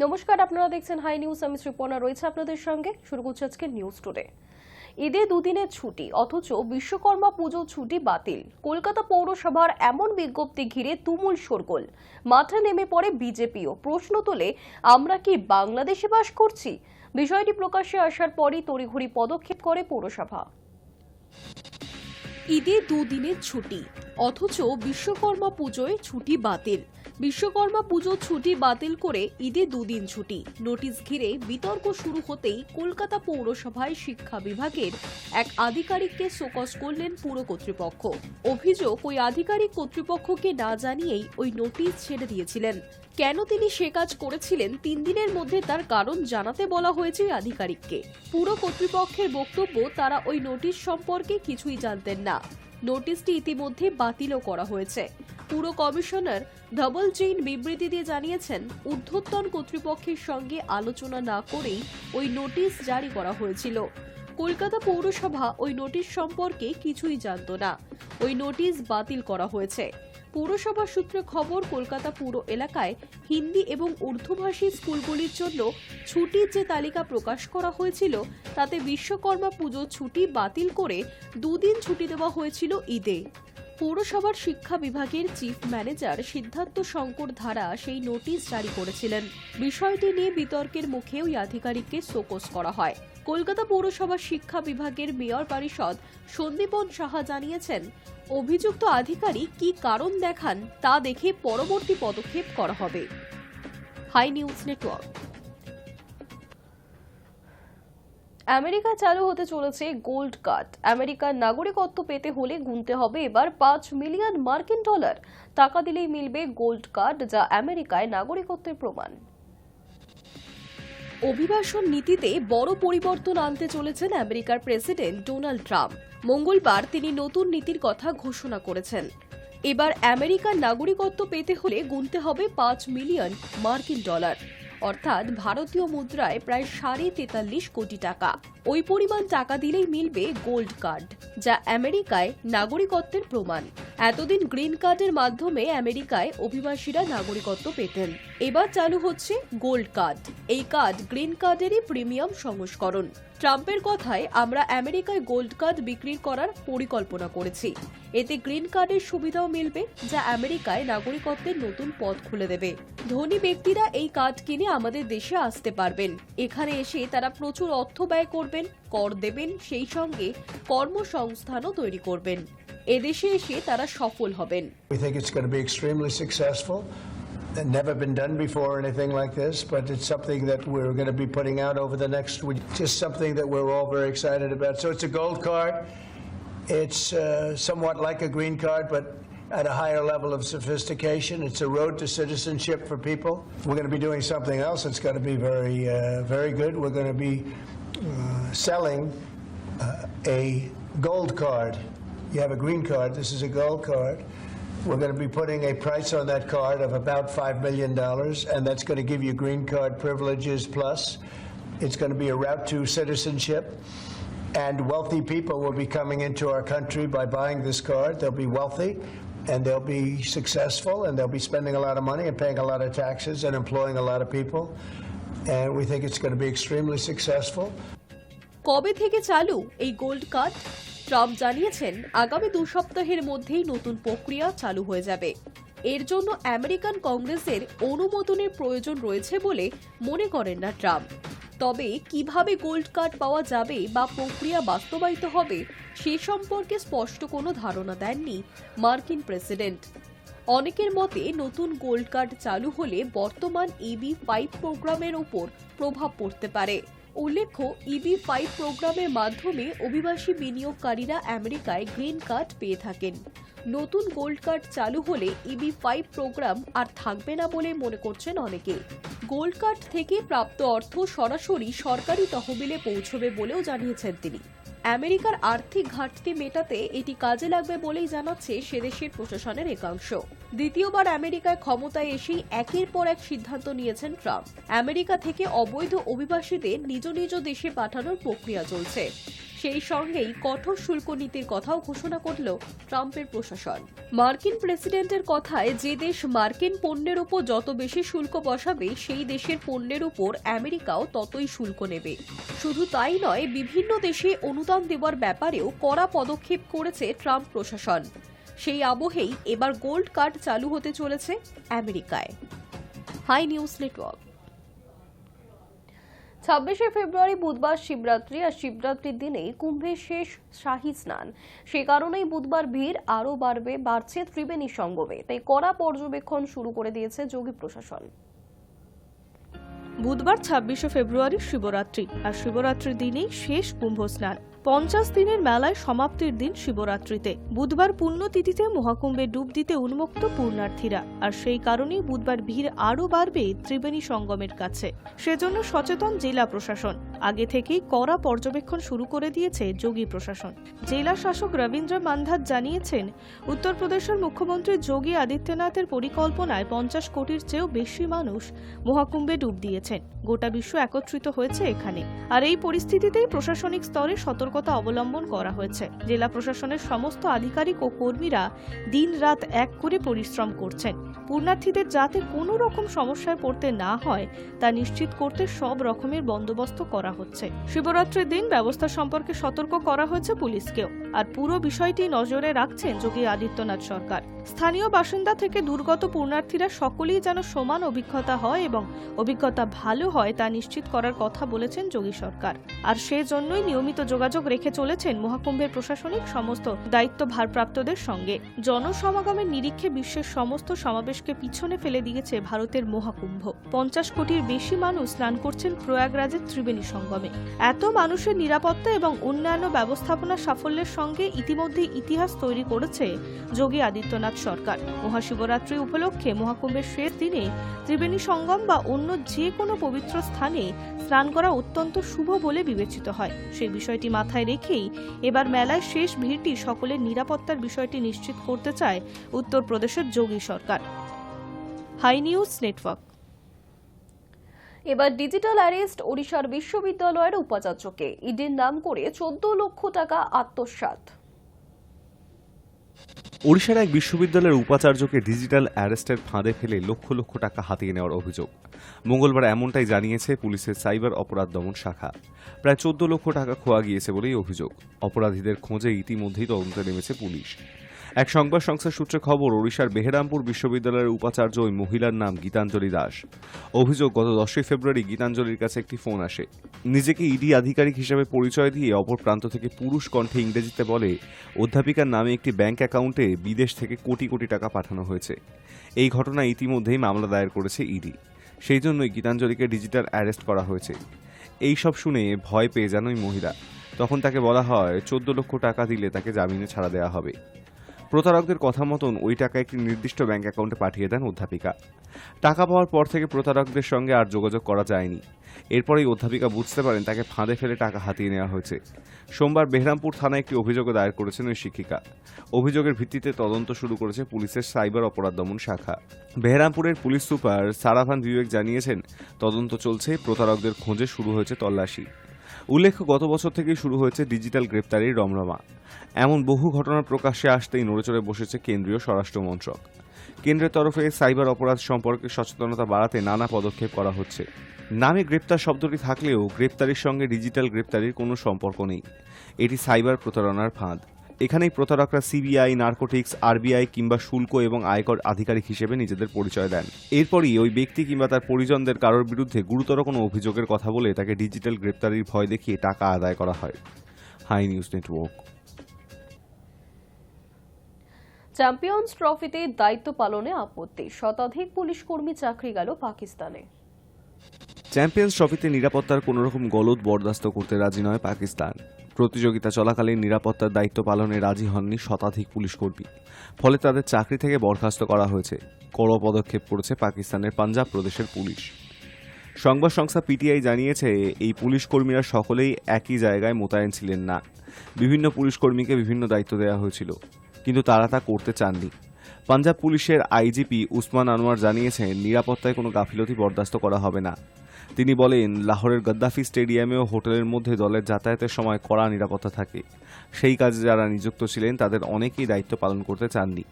নমস্কার, আপনারা দেখছেন হাই নিউজ। আমি শ্রীপর্ণা রয়েছে আপনাদের সঙ্গে। শুরু করছি আজকে নিউজ টুডে। ঈদে দুদিনের ছুটি, অথচ বিশ্বকর্মা পুজো ছুটি বাতিল। কলকাতা পৌরসভার এমন বিজ্ঞপ্তি ঘিরে তুমুল শোরগোল। মাঠে নেমে পড়ে বিজেপিও। প্রশ্ন তোলে, আমরা কি বাংলাদেশে বাস করছি? বিষয়টি প্রকাশ্যে আসার পরই তড়িঘড়ি পদক্ষেপ করে পৌরসভা। ঈদে দুদিনের ছুটি, অথচ বিশ্বকর্মা পুজোয় ছুটি বাতিল। বিশ্বকর্মা পুজো ছুটি বাতিল করে ঈদে দুদিন ছুটি। নোটিশ ঘিরে বিতর্ক শুরু হতেই কলকাতা পৌরসভায় শিক্ষা বিভাগের এক আধিকারিককে শোকজ করলেন পুর কর্তৃপক্ষ। অভিযোগ, ওই আধিকারিক কর্তৃপক্ষকে না জানিয়েই ওই নোটিশ ছেড়ে দিয়েছিলেন। কেন তিনি সে কাজ করেছিলেন, 3 দিনের মধ্যে তার কারণ জানাতে বলা হয়েছে ওই আধিকারিককে। পুর কর্তৃপক্ষের বক্তব্য, তারা ওই নোটিশ সম্পর্কে কিছুই জানতেন না। নোটিশটি ইতিমধ্যে বাতিলও করা হয়েছে। পুর কমিশনার ধবল চেইন বিবৃতি দিয়ে জানিয়েছেন, ঊর্ধ্বতন কর্তৃপক্ষের সঙ্গে আলোচনা না করেই ওই নোটিশ জারি করা হয়েছিল। কলকাতা পৌরসভা ওই নোটিশ সম্পর্কে কিছুই জানত না। ওই নোটিশ বাতিল করা হয়েছে। পৌরসভা সূত্রে খবর, কলকাতা পুর এলাকায় হিন্দি এবং উর্দুভাষী স্কুলগুলির জন্য ছুটির যে তালিকা প্রকাশ করা হয়েছিল, তাতে বিশ্বকর্মা পুজো ছুটি বাতিল করে দুদিন ছুটি দেওয়া হয়েছিল ঈদে। পৌরসভার শিক্ষা বিভাগের চিফ ম্যানেজার সিদ্ধার্থ শঙ্কর ধারা সেই নোটিশ জারি করেছিলেন। বিষয়টি নিয়ে বিতর্কের মুখে ওই আধিকারিককে শোকজ করা হয়। কলকাতা পৌরসভার শিক্ষা বিভাগের মেয়র পরিষদ সন্দীপন সাহা জানিয়েছেন, অভিযুক্ত আধিকারিক কি কারণ দেখান তা দেখে পরবর্তী পদক্ষেপ করা হবে। High news network. আমেরিকা চালু হতে চলেছে গোল্ড কার্ড। আমেরিকার নাগরিকত্ব পেতে হলে গুনতে হবে এবার 5 মিলিয়ন মার্কিন ডলার। টাকা দিলেই মিলবে গোল্ড কার্ড, যা আমেরিকায় নাগরিকত্বের প্রমাণ। অভিবাসন নীতিতে বড় পরিবর্তন আনতে চলেছেন আমেরিকার প্রেসিডেন্ট ডোনাল্ড ট্রাম্প। মঙ্গলবার তিনি নতুন নীতির কথা ঘোষণা করেছেন। এবার আমেরিকার নাগরিকত্ব পেতে হলে গুনতে হবে 5 মিলিয়ন মার্কিন ডলার, অর্থাৎ ভারতীয় মুদ্রায় প্রায় 43.5 কোটি টাকা। ওই পরিমাণ টাকা দিলেই মিলবে গোল্ড কার্ড, যা আমেরিকায় নাগরিকত্বের প্রমাণ। এতদিন গ্রিন কার্ডের মাধ্যমে আমেরিকায় অভিবাসীরা নাগরিকত্ব পেতেন। এবার চালু হচ্ছে গোল্ড কার্ড। এই কার্ড গ্রিন কার্ডেরই প্রিমিয়াম সংস্করণ। ট্রাম্পের কথায়, আমরা আমেরিকায় গোল্ড কার্ড বিক্রি করার পরিকল্পনা করেছি। এতে গ্রিন কার্ডের সুবিধাও মিলবে, যা আমেরিকায় নাগরিকত্বের নতুন পথ খুলে দেবে। ধনী ব্যক্তিরা এই কার্ড কিনে আমাদের দেশে আসতে পারবেন। এখানে এসে তারা প্রচুর অর্থ ব্যয় করবেন, কর দেবেন, সেই সঙ্গে কর্মসংস্থানও তৈরি করবেন। এদেশে এসে তারা সফল হবেন। We think it's going to be extremely successful. Never been done before, anything like this, but it's something that we're going to be putting out over the next week. Just something that we're all very excited about. So it's a gold card. It's somewhat like a green card, but at a higher level of sophistication. It's a road to citizenship for people. We're going to be doing something else that's going to be very good. We're going to be selling a gold card. You have a green card. This is a gold card. We're going to be putting a price on that card of about $5 million, and that's going to give you green card privileges plus. It's going to be a route to citizenship, and wealthy people will be coming into our country by buying this card. They'll be wealthy, and they'll be successful, and they'll be spending a lot of money and paying a lot of taxes and employing a lot of people. And we think it's going to be extremely successful. কবে থেকে চালু এই gold card? Trump জানিয়েছেন, আগামী 2 সপ্তাহের মধ্যেই নতুন প্রক্রিয়া চালু হয়ে যাবে। এর জন্য আমেরিকান কংগ্রেসের অনুমোদনের প্রয়োজন রয়েছে বলে মনে করেন না ট্রাম্প। তবে কিভাবে গোল্ড কার্ড পাওয়া যাবে বা প্রক্রিয়া বাস্তবায়িত হবে সে সম্পর্কে স্পষ্ট কোনো ধারণা দেননি মার্কিন প্রেসিডেন্ট। অনেকের মতে, নতুন গোল্ড কার্ড চালু হলে বর্তমান EB-5 প্রোগ্রামের উপর প্রভাব পড়তে পারে। উল্লেখ্য, EB-5 প্রোগ্রামের মাধ্যমে অভিবাসী বিনিয়োগকারীরা আমেরিকায় গ্রিন কার্ড পেয়ে থাকেন। নতুন গোল্ড কার্ড চালু হলে EB-5 প্রোগ্রাম আর থাকবে না বলে মনে করছেন অনেকে। গোল্ড কার্ড থেকে প্রাপ্ত অর্থ সরাসরি সরকারি তহবিলে পৌঁছবে বলেও জানিয়েছেন তিনি। আমেরিকার আর্থিক ঘাটতি মেটাতে এটি কাজে লাগবে বলেই জানাচ্ছে সেদেশের প্রশাসনের একাংশ। দ্বিতীয়বার আমেরিকায় ক্ষমতায় এসেই একের পর এক সিদ্ধান্ত নিয়েছেন ট্রাম্প। আমেরিকা থেকে অবৈধ অভিবাসীদের নিজ নিজ দেশে পাঠানোর প্রক্রিয়া চলছে। সেই সঙ্গেই কঠোর শুল্ক নীতির কথাও ঘোষণা করল ট্রাম্পের প্রশাসন। মার্কিন প্রেসিডেন্টের কথায় যে দেশ মার্কিন পণ্যের উপর যত বেশি শুল্ক বসাবে সেই দেশের পণ্যের উপর আমেরিকাও ততই শুল্ক নেবে। শুধু তাই নয়, বিভিন্ন দেশে অনুদান দেওয়ার ব্যাপারেও কড়া পদক্ষেপ করেছে ট্রাম্প প্রশাসন। সেই আবহেই এবার গোল্ড কার্ড চালু হতে চলেছে আমেরিকায়। Hi news network. 26শে ফেব্রুয়ারি বুধবার শিবরাত্রি, আর শিবরাত্রির দিনেই কুম্ভের শেষ শাহী স্নান। সে কারণেই বুধবার ভিড় আরও বাড়ছে ত্রিবেণী সঙ্গমে। তাই কড়া পর্যবেক্ষণ শুরু করে দিয়েছে যোগী প্রশাসন। বুধবার 26শে ফেব্রুয়ারি শিবরাত্রি, আর শিবরাত্রির দিনেই শেষ কুম্ভ স্নান। 50 দিনের মেলায় সমাপ্তির দিন শিবরাত্রিতে। বুধবার পুণ্যতিথিতে মহাকুম্ভে ডুব দিতে উন্মুক্ত পুণ্যার্থীরা, আর সেই কারণেই বুধবার ভিড় আরও বাড়বে ত্রিবেণী সঙ্গমের কাছে। সেজন্য সচেতন জেলা প্রশাসন। আগে থেকেই কড়া পর্যবেক্ষণ শুরু করে দিয়েছে যোগী প্রশাসন। জেলা শাসক রবীন্দ্র মান্ধাত জানিয়েছেন, উত্তরপ্রদেশের মুখ্যমন্ত্রী যোগী আদিত্যনাথের পরিকল্পনায় 50 কোটির চেয়েও বেশি মানুষ মহাকুম্ভে ডুব দিয়েছেন। গোটা বিশ্ব একত্রিত হয়েছে এখানে, আর এই পরিস্থিতিতেই প্রশাসনিক স্তরে সতর্কতা অবলম্বন করা হয়েছে। জেলা প্রশাসনের সমস্ত আধিকারিক ও কর্মীরা দিন-রাত এক করে পরিশ্রম করছেন। পুণ্যার্থীদের যাতে কোনো রকম সমস্যায় পড়তে না হয় তা নিশ্চিত করতে সব রকমের বন্দোবস্ত করা হচ্ছে। শিবরাত্রির দিন ব্যবস্থা সম্পর্কে সতর্ক করা হয়েছে পুলিশকেও, আর পুরো বিষয়টি নজরে রাখছেন যোগী আদিত্যনাথ সরকার। স্থানীয় বাসিন্দা থেকে দুর্গত পুণ্যার্থীরা সকলেই যেন সমান অভিজ্ঞতা হয় এবং অভিজ্ঞতা ভালো হয় তা নিশ্চিত করার কথা বলেছেন যোগী সরকার। আর সেজন্যই নিয়মিত যোগাযোগ রেখে চলেছেন মহাকুম্ভের প্রশাসনিক সমস্ত দায়িত্ব ভারপ্রাপ্তদের সঙ্গে। জনসমাগমের নিরিখে বিশ্বের সমস্ত সমাবেশকে পিছনে ফেলে দিয়েছে ভারতের মহাকুম্ভ। 50 কোটির বেশি মানুষ স্নান করছেন প্রয়াগরাজের ত্রিবেণী সঙ্গমে। এত মানুষের নিরাপত্তা এবং অন্যান্য ব্যবস্থাপনা সাফল্যের সঙ্গে ইতিমধ্যে ইতিহাস তৈরি করেছে যোগী আদিত্যনাথ সরকার। মহাশিবরাত্রি উপলক্ষে মহাকুম্ভের শেষ দিনে ত্রিবেণী সঙ্গম বা অন্য যে কোনো পবিত্র স্থানে স্নান করা অত্যন্ত শুভ বলে বিবেচিত হয়। সেই বিষয়টি মাথায় রেখেই এবার মেলায় শেষ ভিড়টি সকলের নিরাপত্তার বিষয়টি নিশ্চিত করতে চায় উত্তরপ্রদেশের যোগী সরকার। Hi news network. এবার ডিজিটাল অ্যারেস্ট ওড়িশার বিশ্ববিদ্যালয়ের উপাচার্যকে। ইডির নাম করে 14 লক্ষ টাকা আত্মসাৎ। ওড়িশার এক বিশ্ববিদ্যালয়ের উপাচার্যকে ডিজিটাল অ্যারেস্টের ফাঁদে ফেলে লক্ষ লক্ষ টাকা হাতিয়ে নেওয়ার অভিযোগ। মঙ্গলবার এমনটাই জানিয়েছে পুলিশের সাইবার অপরাধ দমন শাখা। প্রায় 14 লক্ষ টাকা খোয়া গিয়েছে বলেই অভিযোগ। অপরাধীদের খোঁজে ইতিমধ্যেই তদন্তে নেমেছে পুলিশ। এক সংবাদ সংস্থার সূত্রে খবর, ওড়িশার বেহরামপুর বিশ্ববিদ্যালয়ের উপাচার্য ওই মহিলার নাম গীতাঞ্জলি দাস। অভিযোগ, গত 10 ফেব্রুয়ারি গীতাঞ্জলির কাছে একটি ফোন আসে। নিজেকে ইডি আধিকারিক হিসেবে পরিচয় দিয়ে অপর প্রান্ত থেকে পুরুষ কণ্ঠে ইংরেজিতে বলে, অধ্যাপিকার নামে একটি ব্যাংক অ্যাকাউন্টে বিদেশ থেকে কোটি কোটি টাকা পাঠানো হয়েছে। এই ঘটনায় ইতিমধ্যেই মামলা দায়ের করেছে ইডি। সেই জন্যই গীতাঞ্জলিকে ডিজিটাল অ্যারেস্ট করা হয়েছে। এই সব শুনে ভয় পেয়ে যান ওই মহিলা। তখন তাকে বলা হয় 14 লক্ষ টাকা দিলে তাকে জামিনে ছাড়া দেওয়া হবে। প্রতারকদের কথা মতন ওই টাকা একটি নির্দিষ্ট ব্যাংক অ্যাকাউন্টে পাঠিয়ে দেন অধ্যাপিকা। টাকা পাওয়ার পর থেকে প্রতারকদের সঙ্গে আর যোগাযোগ করা যায়নি। এরপরেই অধ্যাপিকা বুঝতে পারেন তাকে ফাঁদে ফেলে টাকা হাতিয়ে নেওয়া হয়েছে। সোমবার বেহরামপুর থানায় একটি অভিযোগও দায়ের করেছেন ওই শিক্ষিকা। অভিযোগের ভিত্তিতে তদন্ত শুরু করেছে পুলিশের সাইবার অপরাধ দমন শাখা। বেহরামপুরের পুলিশ সুপার সারাভান বিবেক জানিয়েছেন, তদন্ত চলছে, প্রতারকদের খোঁজে শুরু হয়েছে তল্লাশি। উল্লেখ্য, গত বছর থেকেই শুরু হয়েছে ডিজিটাল গ্রেপ্তারির রমরমা। এমন বহু ঘটনার প্রকাশ্যে আসতেই নড়েচড়ে বসেছে কেন্দ্রীয় স্বরাষ্ট্র মন্ত্রক। কেন্দ্রের তরফে সাইবার অপরাধ সম্পর্কে সচেতনতা বাড়াতে নানা পদক্ষেপ করা হচ্ছে। নামে গ্রেপ্তার শব্দটি থাকলেও গ্রেপ্তারির সঙ্গে ডিজিটাল গ্রেপ্তারির কোনো সম্পর্ক নেই। এটি সাইবার প্রতারণার ফাঁদ। এখানেই প্রতারকরা সিবিআই, নার্কোটিক্স, আরবিআই কিংবা শুল্ক এবং আয়কর আধিকারিক হিসেবে নিজেদের পরিচয় দেন। এরপরই ওই ব্যক্তি কিংবা তার পরিজনদের কারোর বিরুদ্ধে গুরুতর কোনো অভিযোগের কথা বলে তাকে ডিজিটাল গ্রেপ্তারির ভয় দেখিয়ে টাকা আদায় করা হয়। High news network. চ্যাম্পিয়ন্স ট্রফিতে দায়িত্ব পালনে আপত্তি, শতাধিক পুলিশ কর্মী চাকরি গেল পাকিস্তানে। চ্যাম্পিয়ন্স ট্রফিতে নিরাপত্তার কোনো রকম গলদ বরদাস্ত করতে রাজি নয় পাকিস্তান। প্রতিযোগিতা চলাকালীন নিরাপত্তার দায়িত্ব পালনে রাজি হননি শতাধিক পুলিশ কর্মী। ফলে তাদের চাকরি থেকে বরখাস্ত করা হয়েছে। কড়া পদক্ষেপ করেছে পাকিস্তানের পাঞ্জাব প্রদেশের পুলিশ। সংবাদ সংস্থা পিটিআই জানিয়েছে, এই পুলিশ কর্মীরা সকলেই একই জায়গায় মোতায়েন ছিলেন না। বিভিন্ন পুলিশ কর্মীকে বিভিন্ন দায়িত্ব দেওয়া হয়েছিল, কিন্তু তারা তা করতে চাননি। পাঞ্জাব পুলিশের আইজিপি উসমান আনোয়ার জানিয়েছেন, নিরাপত্তায় কোনো গাফিলতি বরদাস্ত করা হবে না। তিনি বলেন, লাহোরের গদ্দাফি স্টেডিয়ামে ও হোটেলের মধ্যে দলের যাতায়াতের সময় কড়া নিরাপত্তা থাকে। সেই কাজে যারা নিযুক্ত ছিলেন তাদের অনেকেই দায়িত্ব পালন করতে চাননি,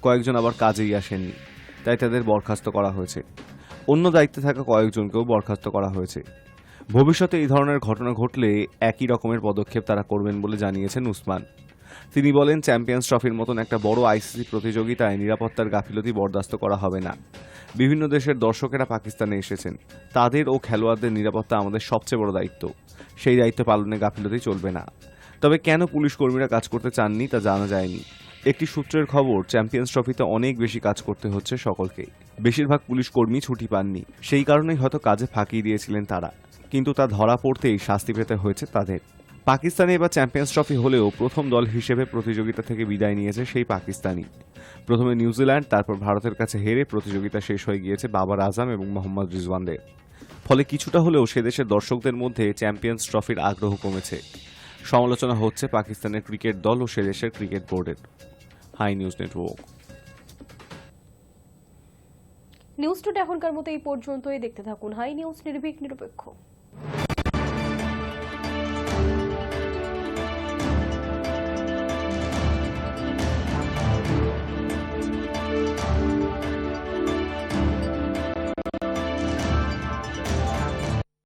কয়েকজন আবার কাজেই আসেননি, তাই তাদের বরখাস্ত করা হয়েছে। অন্য দায়িত্বে থাকা কয়েকজনকেও বরখাস্ত করা হয়েছে। ভবিষ্যতে এই ধরনের ঘটনা ঘটলে একই রকমের পদক্ষেপ তারা করবেন বলে জানিয়েছেন উসমান। তিনি বলেন, চ্যাম্পিয়ন্স ট্রফির মতন একটা বড় আইসিসি প্রতিযোগিতায় নিরাপত্তার গাফিলতি বরদাস্ত করা হবে না। বিভিন্ন দেশের দর্শকেরা পাকিস্তানে এসেছেন, তাদের ও খেলোয়াড়দের নিরাপত্তা আমাদের সবচেয়ে বড় দায়িত্ব। সেই দায়িত্ব পালনে গাফিলতি চলবে না। তবে কেন পুলিশ কর্মীরা কাজ করতে চাননি তা জানা যায়নি। একটি সূত্রের খবর, চ্যাম্পিয়ন্স ট্রফিতে অনেক বেশি কাজ করতে হচ্ছে সকলকে। বেশিরভাগ পুলিশ কর্মী ছুটি পাননি, সেই কারণেই হয়তো কাজে ফাঁকি দিয়েছিলেন তারা, কিন্তু তা ধরা পড়তেই শাস্তি পেতে হয়েছে তাদের। পাকিস্তানে এবার চ্যাম্পিয়ন্স ট্রফি হলেও প্রথম দল হিসেবে প্রতিযোগিতা থেকে বিদায় নিয়েছে সেই পাকিস্তানি। প্রথমে নিউজিল্যান্ড, তারপর ভারতের কাছে হেরে প্রতিযোগিতা শেষ হয়ে গিয়েছে বাবার আজম এবং মোহাম্মদ রিজওয়ানদের। ফলে কিছুটা হলেও সে দেশের দর্শকদের মধ্যে চ্যাম্পিয়ন্স ট্রফির আগ্রহ কমেছে। সমালোচনা হচ্ছে পাকিস্তানের ক্রিকেট দল ও সে দেশের ক্রিকেট বোর্ডের। Hi news network. News today এখনকার মতো এই পর্যন্তই। দেখতে থাকুন হাই নিউজ, নির্ভীক নিরপেক্ষ।